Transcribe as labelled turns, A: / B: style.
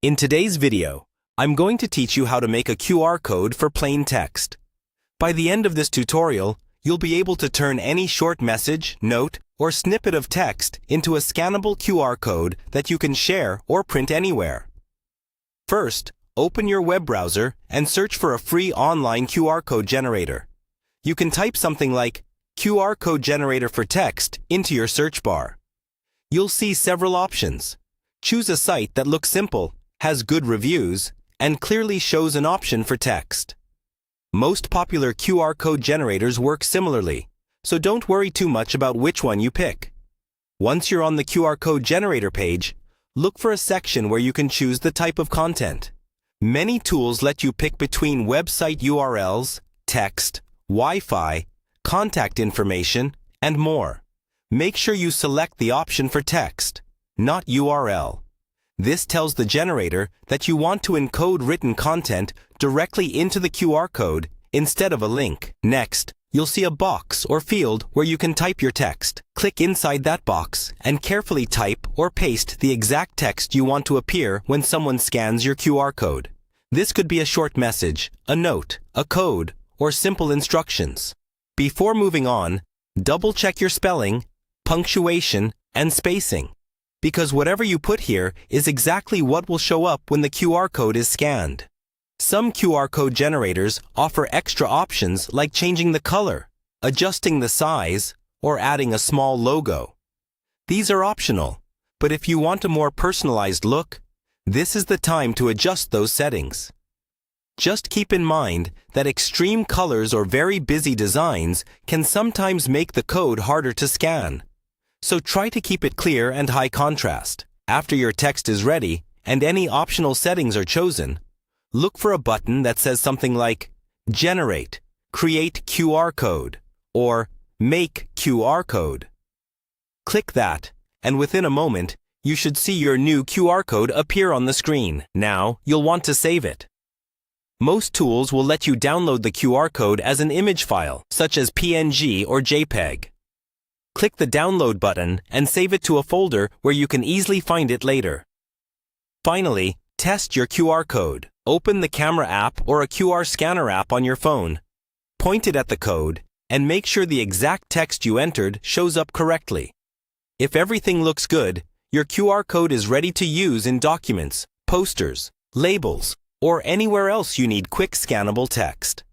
A: In today's video, I'm going to teach you how to make a QR code for plain text. By the end of this tutorial, you'll be able to turn any short message, note, or snippet of text into a scannable QR code that you can share or print anywhere. First, open your web browser and search for a free online QR code generator. You can type something like QR code generator for text into your search bar. You'll see several options. Choose a site that looks simple, has good reviews, and clearly shows an option for text. Most popular QR code generators work similarly, so don't worry too much about which one you pick. Once you're on the QR code generator page, look for a section where you can choose the type of content. Many tools let you pick between website URLs, text, Wi-Fi, contact information, and more. Make sure you select the option for text, not URL. This tells the generator that you want to encode written content directly into the QR code instead of a link. Next, you'll see a box or field where you can type your text. Click inside that box and carefully type or paste the exact text you want to appear when someone scans your QR code. This could be a short message, a note, a code, or simple instructions. Before moving on, double-check your spelling, punctuation, and spacing, because whatever you put here is exactly what will show up when the QR code is scanned. Some QR code generators offer extra options like changing the color, adjusting the size, or adding a small logo. These are optional, but if you want a more personalized look, this is the time to adjust those settings. Just keep in mind that extreme colors or very busy designs can sometimes make the code harder to scan. So try to keep it clear and high contrast. After your text is ready and any optional settings are chosen, look for a button that says something like Generate, Create QR Code, or Make QR Code. Click that, and within a moment, you should see your new QR code appear on the screen. Now, you'll want to save it. Most tools will let you download the QR code as an image file, such as PNG or JPEG. Click the Download button and save it to a folder where you can easily find it later. Finally, test your QR code. Open the camera app or a QR scanner app on your phone. Point it at the code and make sure the exact text you entered shows up correctly. If everything looks good, your QR code is ready to use in documents, posters, labels, or anywhere else you need quick scannable text.